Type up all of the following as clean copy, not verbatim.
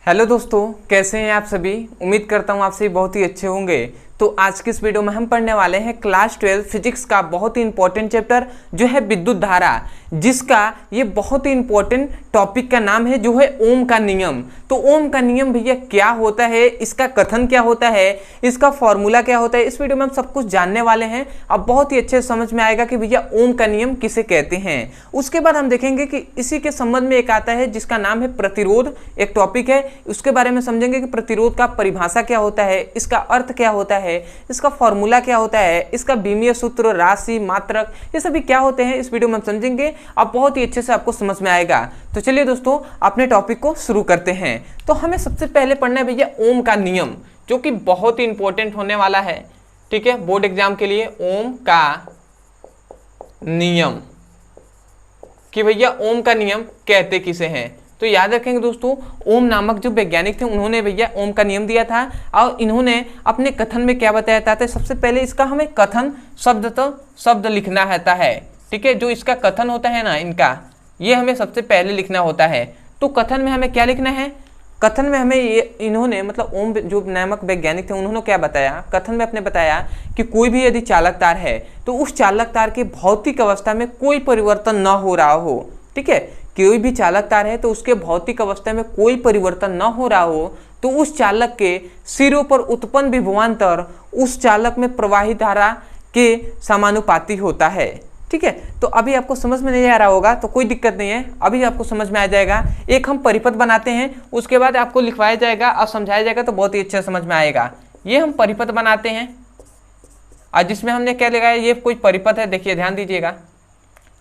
Hello दोस्तों, कैसे हैं आप सभी। उम्मीद करता हूं आप सभी बहुत ही अच्छे होंगे। तो आज की इस वीडियो में हम पढ़ने वाले हैं क्लास 12 फिजिक्स का बहुत ही इंपॉर्टेंट चैप्टर जो है विद्युत धारा, जिसका ये बहुत ही इंपॉर्टेंट टॉपिक का नाम है जो है ओम का नियम। तो ओम का नियम भैया क्या होता है, इसका कथन क्या होता है, इसका फॉर्मूला क्या होता है, इस वीडियो में हम सब कुछ जानने वाले हैं। अब बहुत ही अच्छे समझ में आएगा कि भैया ओम का नियम किसे कहते हैं। उसके बाद हम देखेंगे कि इसी के संबंध में एक आता है जिसका नाम है प्रतिरोध, एक टॉपिक है। उसके बारे में समझेंगे कि प्रतिरोध का परिभाषा क्या होता है, इसका अर्थ क्या होता है, इसका फॉर्मूला क्या होता है, इसका बीमीय सूत्र, राशि, मात्रक, ये सभी क्या होते हैं इस वीडियो में हम समझेंगे। अब बहुत ही अच्छे से आपको समझ में आएगा। तो चलिए दोस्तों अपने टॉपिक को शुरू करते हैं। तो हमें सबसे पहले पढ़ना है भैया ओम का नियम, जो कि बहुत ही इंपॉर्टेंट होने वाला है, ठीक है, बोर्ड एग्जाम के लिए। ओम का नियम कि भैया ओम का नियम कहते किसे हैं। तो याद रखेंगे दोस्तों, ओम नामक जो वैज्ञानिक थे उन्होंने भैया ओम का नियम दिया था और इन्होंने अपने कथन में क्या बताया था। सबसे पहले इसका हमें कथन शब्द लिखना रहता है, ठीक है। जो इसका कथन होता है ना इनका, ये हमें सबसे पहले लिखना होता है। तो कथन में हमें क्या लिखना है, कथन में हमें ये इन्होंने मतलब ओम जो नामक वैज्ञानिक थे उन्होंने क्या बताया, कथन में अपने बताया कि कोई भी यदि चालक तार है तो उस चालक तार की भौतिक अवस्था में कोई परिवर्तन न हो रहा हो, ठीक है। कोई भी चालक तार है तो उसके भौतिक अवस्था में कोई परिवर्तन न हो रहा हो तो उस चालक के सिरों पर उत्पन्न विभवांतर उस चालक में प्रवाहित धारा के समानुपाती होता है, ठीक है। तो अभी आपको समझ में नहीं आ रहा होगा तो कोई दिक्कत नहीं है, अभी आपको समझ में आ जाएगा। एक हम परिपथ बनाते हैं, उसके बाद आपको लिखवाया जाएगा और समझाया जाएगा तो बहुत ही अच्छा समझ में आएगा। ये हम परिपथ बनाते हैं और जिसमें हमने क्या लगाया, ये कोई परिपथ है, देखिए ध्यान दीजिएगा।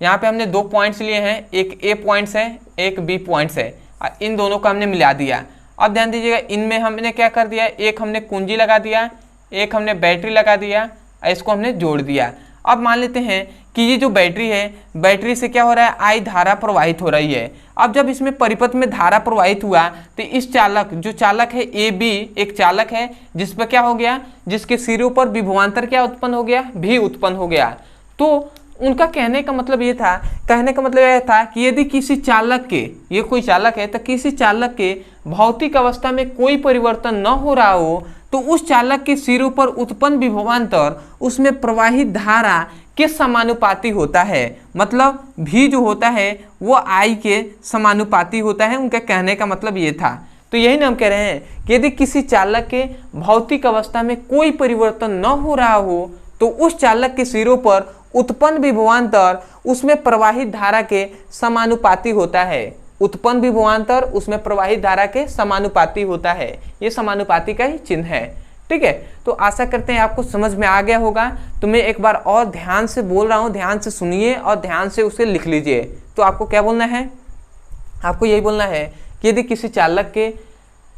यहाँ पे हमने दो पॉइंट्स लिए हैं, एक ए पॉइंट्स है, एक बी पॉइंट्स है, और इन दोनों को हमने मिला दिया। अब ध्यान दीजिएगा, इनमें हमने क्या कर दिया, एक हमने कुंजी लगा दिया, एक हमने बैटरी लगा दिया और इसको हमने जोड़ दिया। अब मान लेते हैं कि ये जो बैटरी है, बैटरी से क्या हो रहा है, आई धारा प्रवाहित हो रही है। अब जब इसमें परिपथ में धारा प्रवाहित हुआ तो इस चालक, जो चालक है ए बी, एक चालक है जिस पर क्या हो गया, जिसके सिरों पर विभवांतर क्या उत्पन्न हो गया, भी उत्पन्न हो गया। तो उनका कहने का मतलब ये था, कि यदि किसी चालक के, ये कोई चालक है तो किसी चालक के भौतिक अवस्था में कोई परिवर्तन न हो रहा हो तो उस चालक के सिरों पर उत्पन्न विभवांतर उसमें प्रवाहित धारा के समानुपाती होता है। मतलब भी जो होता है वो आई के समानुपाती होता है। उनका कहने का मतलब ये था। तो यही ना हम कह रहे हैं कि यदि किसी चालक के भौतिक अवस्था में कोई परिवर्तन न हो रहा हो तो उस चालक के सिरों पर उत्पन्न विभवांतर उसमें प्रवाहित धारा के समानुपाती होता है। उत्पन्न विभवांतर उसमें प्रवाहित धारा के समानुपाती होता है। ये समानुपाती का ही चिन्ह है, ठीक है। तो आशा करते हैं आपको समझ में आ गया होगा। तो मैं एक बार और ध्यान से बोल रहा हूँ, ध्यान से सुनिए और ध्यान से उसे लिख लीजिए। तो आपको क्या बोलना है, आपको यही बोलना है कि यदि किसी चालक के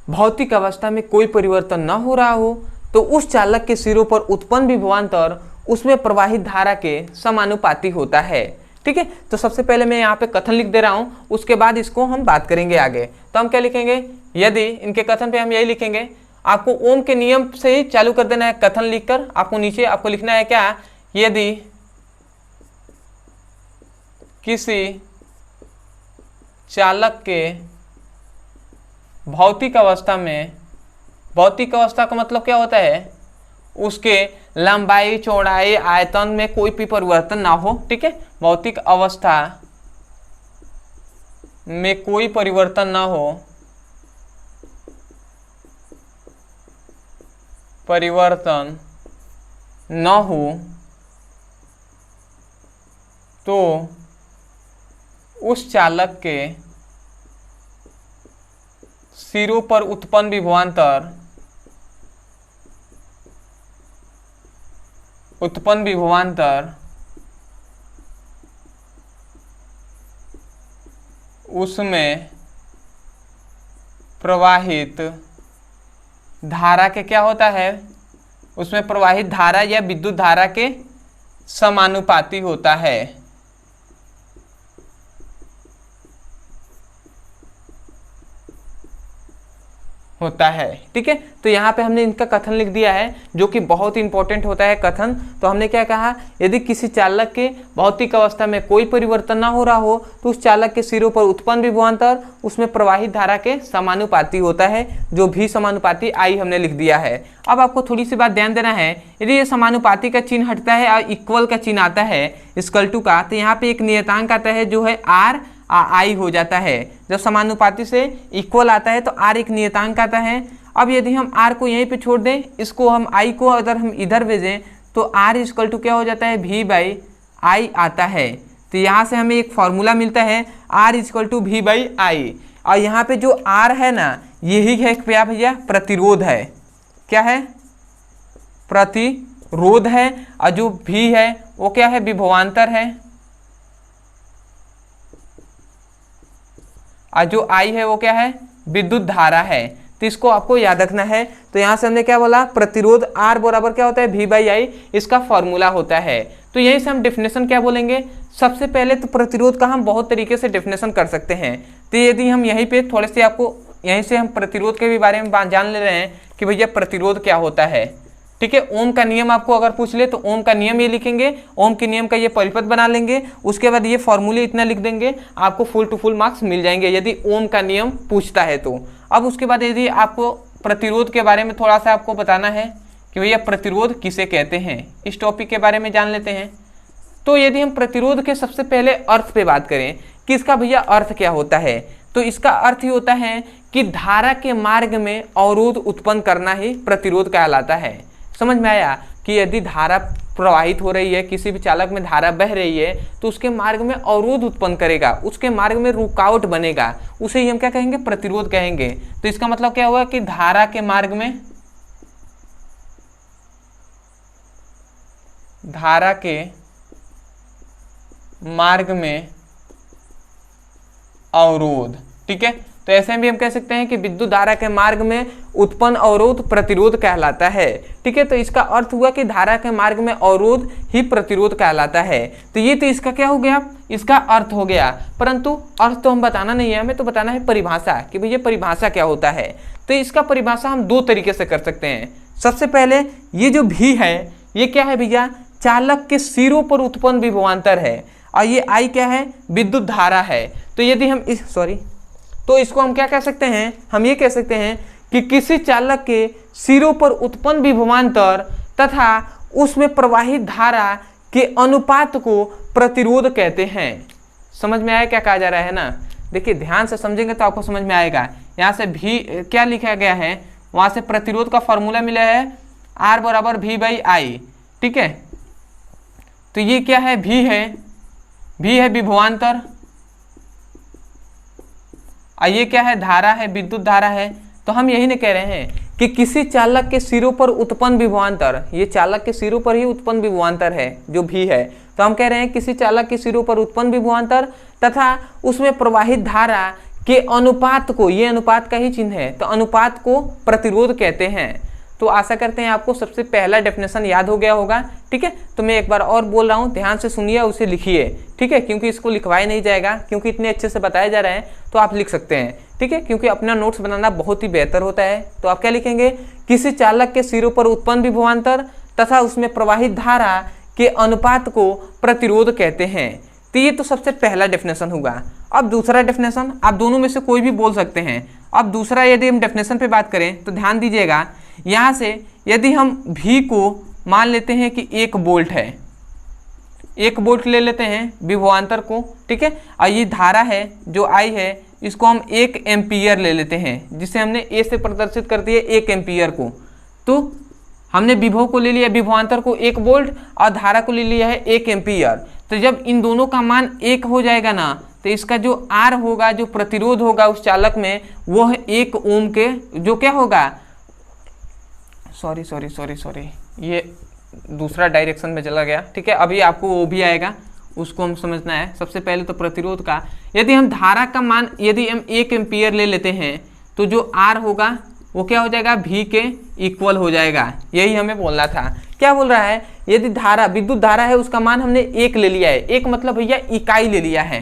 भौतिक अवस्था में कोई परिवर्तन न हो रहा हो तो उस चालक के सिरों पर उत्पन्न विभवांतर उसमें प्रवाहित धारा के समानुपाती होता है, ठीक है। तो सबसे पहले मैं यहाँ पे कथन लिख दे रहा हूँ, उसके बाद इसको हम बात करेंगे आगे। तो हम क्या लिखेंगे, यदि इनके कथन पे हम यही लिखेंगे। आपको ओम के नियम से ही चालू कर देना है कथन लिखकर। आपको नीचे आपको लिखना है क्या, यदि किसी चालक के भौतिक अवस्था में, भौतिक अवस्था का मतलब क्या होता है, उसके लंबाई, चौड़ाई, आयतन में कोई भी परिवर्तन ना हो, ठीक है। भौतिक अवस्था में कोई परिवर्तन ना हो, परिवर्तन न हो तो उस चालक के सिरों पर उत्पन्न विभवांतर, उसमें प्रवाहित धारा के क्या होता है, उसमें प्रवाहित धारा या विद्युत धारा के समानुपाती होता है। होता है। ठीक है, तो यहाँ पे हमने इनका कथन लिख दिया है जो कि बहुत इंपॉर्टेंट होता है कथन। तो हमने क्या कहा, यदि किसी चालक के भौतिक अवस्था में कोई परिवर्तन ना हो रहा हो तो उस चालक के सिरों पर उत्पन्न विभवांतर उसमें प्रवाहित धारा के समानुपाती होता है, जो भी समानुपाती आई हमने लिख दिया है। अब आपको थोड़ी सी बात ध्यान देना है, यदि ये समानुपाती का चिन्ह हटता है और इक्वल का चिन्ह आता है इक्वल टू का, तो यहाँ पे एक नियतांक आता है जो है आर आई हो जाता है। जब समानुपाती से इक्वल आता है तो आर एक नियतांक आता है। अब यदि हम आर को यहीं पे छोड़ दें, इसको हम आई को अगर हम इधर भेजें तो आर इक्वल टू क्या हो जाता है, वी बाई आई आता है। तो यहाँ से हमें एक फॉर्मूला मिलता है R equal to V by I. और यहाँ पे जो आर है ना, यही है क्या भैया, प्रतिरोध है। क्या है, प्रतिरोध है। और जो भी है वो क्या है, विभवांतर है। और जो आई है वो क्या है, विद्युत धारा है। तो इसको आपको याद रखना है। तो यहाँ से हमने क्या बोला, प्रतिरोध आर बराबर क्या होता है, वी बाई आई, इसका फॉर्मूला होता है। तो यहीं से हम डेफिनेशन क्या बोलेंगे, सबसे पहले तो प्रतिरोध का हम बहुत तरीके से डेफिनेशन कर सकते हैं। तो यदि हम यहीं पे थोड़े से आपको यहीं से हम प्रतिरोध के भी बारे में जान ले रहे हैं कि भैया प्रतिरोध क्या होता है। ठीक है, ओम का नियम आपको अगर पूछ ले तो ओम का नियम ये लिखेंगे, ओम के नियम का ये परिपथ बना लेंगे, उसके बाद ये फॉर्मूले इतना लिख देंगे, आपको फुल टू फुल मार्क्स मिल जाएंगे यदि ओम का नियम पूछता है तो। अब उसके बाद यदि आपको प्रतिरोध के बारे में थोड़ा सा आपको बताना है कि भैया प्रतिरोध किसे कहते हैं, इस टॉपिक के बारे में जान लेते हैं। तो यदि हम प्रतिरोध के सबसे पहले अर्थ पे बात करें कि इसका भैया अर्थ क्या होता है, तो इसका अर्थ ही होता है कि धारा के मार्ग में अवरोध उत्पन्न करना ही प्रतिरोध कहलाता है। समझ में आया कि यदि धारा प्रवाहित हो रही है, किसी भी चालक में धारा बह रही है, तो उसके मार्ग में अवरोध उत्पन्न करेगा, उसके मार्ग में रुकावट बनेगा, उसे ही हम क्या कहेंगे, प्रतिरोध कहेंगे। तो इसका मतलब क्या हुआ कि धारा के मार्ग में, धारा के मार्ग में अवरोध। ठीक है, तो ऐसे भी हम कह सकते हैं कि विद्युत धारा के मार्ग में उत्पन्न अवरोध प्रतिरोध कहलाता है। ठीक है, तो इसका अर्थ हुआ कि धारा के मार्ग में अवरोध ही प्रतिरोध कहलाता है। तो ये तो इसका क्या हो गया, इसका अर्थ हो गया। परंतु अर्थ तो हम बताना नहीं है, हमें तो बताना है परिभाषा कि भैया परिभाषा क्या होता है। तो इसका परिभाषा हम दो तरीके से कर सकते हैं। सबसे पहले ये जो भी है ये क्या है भैया, चालक के सिरों पर उत्पन्न विभवांतर है, और ये आई क्या है, विद्युत धारा है। तो यदि हम तो इसको हम क्या कह सकते हैं, हम ये कह सकते हैं कि किसी चालक के सिरों पर उत्पन्न विभवांतर तथा उसमें प्रवाहित धारा के अनुपात को प्रतिरोध कहते हैं। समझ में आया क्या कहा जा रहा है ना। देखिए ध्यान से समझेंगे तो आपको समझ में आएगा। यहाँ से भी क्या लिखा गया है, वहाँ से प्रतिरोध का फॉर्मूला मिला है आर बराबर वी बाई आई। ठीक है, तो ये क्या है, भी है विभवांतर, और ये क्या है, धारा है, विद्युत धारा है। तो हम यही नहीं कह रहे हैं कि किसी चालक के सिरों पर उत्पन्न विभवांतर, ये चालक के सिरों पर ही उत्पन्न विभवांतर है जो भी है। तो हम कह रहे हैं किसी चालक के सिरों पर उत्पन्न विभवांतर तथा उसमें प्रवाहित धारा के अनुपात को, ये अनुपात का ही चिन्ह है, तो अनुपात को प्रतिरोध कहते हैं। तो आशा करते हैं आपको सबसे पहला डेफिनेशन याद हो गया होगा। ठीक है, तो मैं एक बार और बोल रहा हूँ, ध्यान से सुनिए, उसे लिखिए। ठीक है, क्योंकि इसको लिखवाया नहीं जाएगा, क्योंकि इतने अच्छे से बताया जा रहा है तो आप लिख सकते हैं। ठीक है, क्योंकि अपना नोट्स बनाना बहुत ही बेहतर होता है। तो आप क्या लिखेंगे, किसी चालक के सिरों पर उत्पन्न विभवांतर तथा उसमें प्रवाहित धारा के अनुपात को प्रतिरोध कहते हैं। तो ये तो सबसे पहला डेफिनेशन होगा। अब दूसरा डेफिनेशन, आप दोनों में से कोई भी बोल सकते हैं। अब दूसरा यदि हम डेफिनेशन पे बात करें तो ध्यान दीजिएगा, यहाँ से यदि हम भी को मान लेते हैं कि 1 वोल्ट है, 1 वोल्ट ले लेते हैं विभवांतर को। ठीक है, और ये धारा है जो आई है, इसको हम 1 एम्पियर ले लेते हैं, जिसे हमने ए से प्रदर्शित कर दिया 1 एम्पियर को। तो हमने विभव को ले लिया, विभवांतर को 1 वोल्ट, और धारा को ले लिया है 1 एम्पियर। तो जब इन दोनों का मान 1 हो जाएगा ना, तो इसका जो आर होगा, जो प्रतिरोध होगा उस चालक में, वो है 1 ओम के, जो क्या होगा, सॉरी ये दूसरा डायरेक्शन में चला गया। ठीक है, अभी आपको वो भी आएगा, उसको हम समझना है। सबसे पहले तो प्रतिरोध का, यदि हम धारा का मान, यदि हम 1 एम्पियर ले लेते हैं तो जो आर होगा वो क्या हो जाएगा, भी के इक्वल हो जाएगा। यही हमें बोलना था। क्या बोल रहा है, यदि धारा, विद्युत धारा है, उसका मान हमने 1 ले लिया है। 1 मतलब भैया इकाई ले लिया है।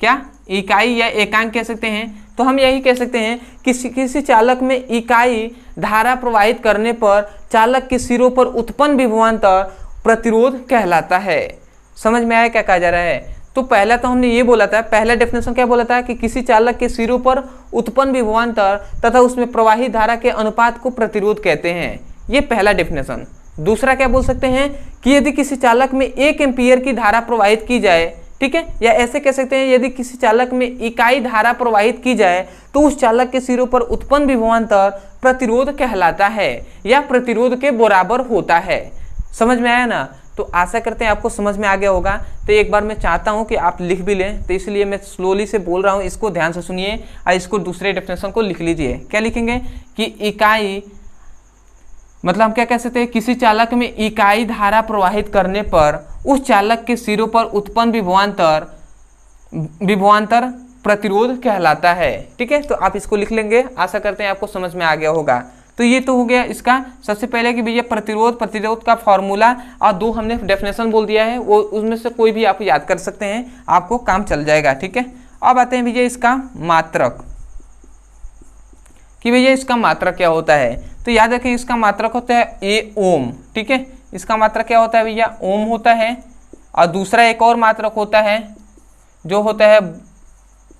क्या, इकाई या एकांक कह सकते हैं। तो तो हम यही कह सकते हैं कि किसी चालक में इकाई धारा प्रवाहित करने पर चालक के सिरों पर उत्पन्न विभवांतर प्रतिरोध कहलाता है। समझ में आया क्या कहा जा रहा है? तो पहला तो हमने ये बोला था, पहला डेफिनेशन क्या बोला था कि किसी चालक के सिरों पर उत्पन्न विभवांतर तथा उसमें प्रवाहित धारा के अनुपात को प्रतिरोध कहते हैं, ये पहला डेफिनेशन। दूसरा क्या बोल सकते हैं कि यदि किसी चालक में 1 एम्पीयर की धारा प्रवाहित की जाए, ठीक है, या ऐसे कह सकते हैं यदि किसी चालक में इकाई धारा प्रवाहित की जाए तो उस चालक के सिरों पर उत्पन्न विभवांतर प्रतिरोध कहलाता है या प्रतिरोध के बराबर होता है। समझ में आया ना? तो आशा करते हैं आपको समझ में आ गया होगा। तो एक बार मैं चाहता हूं कि आप लिख भी लें, तो इसलिए मैं स्लोली से बोल रहा हूं, इसको ध्यान से सुनिए और इसको दूसरे डेफिनेशन को लिख लीजिए। क्या लिखेंगे कि इकाई मतलब हम क्या कह सकते हैं, किसी चालक में इकाई धारा प्रवाहित करने पर उस चालक के सिरों पर उत्पन्न विभवांतर प्रतिरोध कहलाता है। ठीक है, तो आप इसको लिख लेंगे। आशा करते हैं आपको समझ में आ गया होगा। तो ये तो हो गया इसका सबसे पहले कि भैया प्रतिरोध का फॉर्मूला, और 2 हमने डेफिनेशन बोल दिया है, वो उसमें से कोई भी आप याद कर सकते हैं, आपको काम चल जाएगा। ठीक है, अब आते हैं भैया इसका मात्रक, कि भैया इसका मात्रक क्या होता है। तो याद रखें इसका मात्रक होता है ए ओम। ठीक है, इसका मात्रक क्या होता है भैया, ओम होता है। और दूसरा एक और मात्रक होता है जो होता है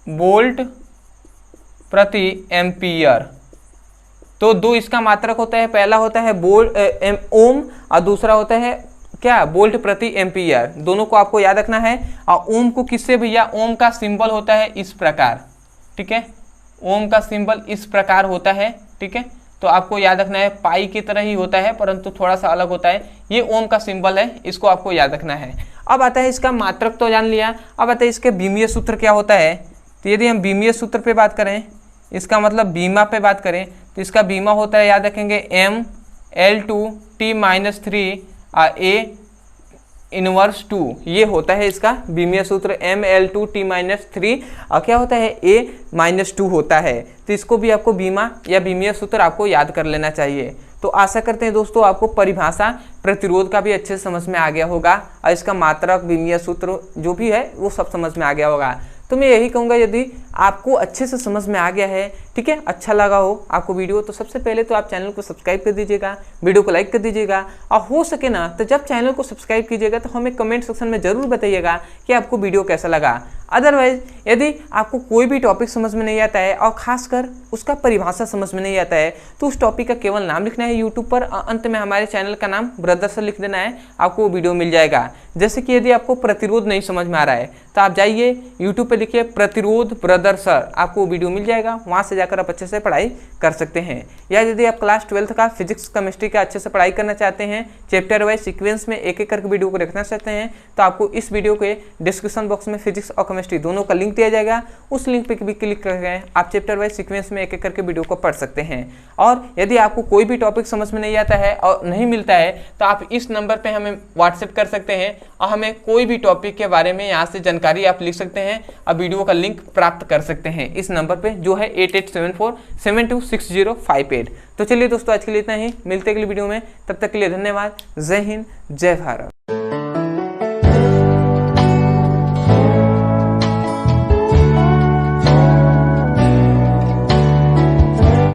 वोल्ट प्रति एम्पियर। तो 2 इसका मात्रक होता है, पहला होता है ओम और दूसरा होता है क्या, वोल्ट प्रति एम्पियर। दोनों को आपको याद रखना है। और ओम को किससे भैया, ओम का सिंबल होता है इस प्रकार। ठीक है, ओम का सिंबल इस प्रकार होता है। ठीक है, तो आपको याद रखना है, पाई की तरह ही होता है परंतु थोड़ा सा अलग होता है। ये ओम का सिंबल है, इसको आपको याद रखना है। अब आता है इसका मात्रक तो जान लिया, अब आता है इसके बीमीय सूत्र क्या होता है। तो यदि हम बीमीय सूत्र पे बात करें, इसका मतलब बीमा पे बात करें, तो इसका बीमा होता है, याद रखेंगे, mL2T-3 A इनवर्स 2। ये होता है इसका बीमीय सूत्र mL2T-3 और क्या होता है, A-2 होता है। तो इसको भी आपको बीमा या बीमीय सूत्र आपको याद कर लेना चाहिए। तो आशा करते हैं दोस्तों आपको परिभाषा प्रतिरोध का भी अच्छे से समझ में आ गया होगा और इसका मात्रक, बीमीय सूत्र जो भी है वो सब समझ में आ गया होगा। तो मैं यही कहूँगा यदि आपको अच्छे से समझ में आ गया है, ठीक है, अच्छा लगा हो आपको वीडियो, तो सबसे पहले तो आप चैनल को सब्सक्राइब कर दीजिएगा, वीडियो को लाइक कर दीजिएगा, और हो सके ना तो जब चैनल को सब्सक्राइब कीजिएगा तो हमें कमेंट सेक्शन में ज़रूर बताइएगा कि आपको वीडियो कैसा लगा। अदरवाइज यदि आपको कोई भी टॉपिक समझ में नहीं आता है और खासकर उसका परिभाषा समझ में नहीं आता है, तो उस टॉपिक का केवल नाम लिखना है यूट्यूब पर, अंत में हमारे चैनल का नाम ब्रदर सर लिख देना है, आपको वो वीडियो मिल जाएगा। जैसे कि यदि आपको प्रतिरोध नहीं समझ में आ रहा है तो आप जाइए यूट्यूब पे लिखिए प्रतिरोध ब्रदर सर, आपको वीडियो मिल जाएगा, वहाँ से जाकर आप अच्छे से पढ़ाई कर सकते हैं। या यदि आप क्लास 12 का फिजिक्स केमिस्ट्री का अच्छे से पढ़ाई करना चाहते हैं, चैप्टर वाइज सीक्वेंस में एक एक करके वीडियो को देखना चाहते हैं, तो आपको इस वीडियो के डिस्क्रिप्शन बॉक्स में फिजिक्स और केमिस्ट्री दोनों का लिंक दिया जाएगा। उस लिंक पे भी क्लिक करके आप चैप्टर वाइज सीक्वेंस में एक एक करके वीडियो को पढ़ सकते हैं। और यदि आपको कोई भी टॉपिक समझ में नहीं आता है और नहीं मिलता है तो आप इस नंबर पे हमें व्हाट्सएप कर सकते हैं और हमें कोई भी टॉपिक के बारे में यहाँ से जानकारी आप लिख सकते हैं और वीडियो का लिंक प्राप्त कर सकते हैं इस नंबर पे जो है 8874726058। तो चलिए दोस्तों आज के लिए इतना ही, मिलते हैं अगली वीडियो में, तब तक के लिए धन्यवाद। जय हिंद, जय भारत।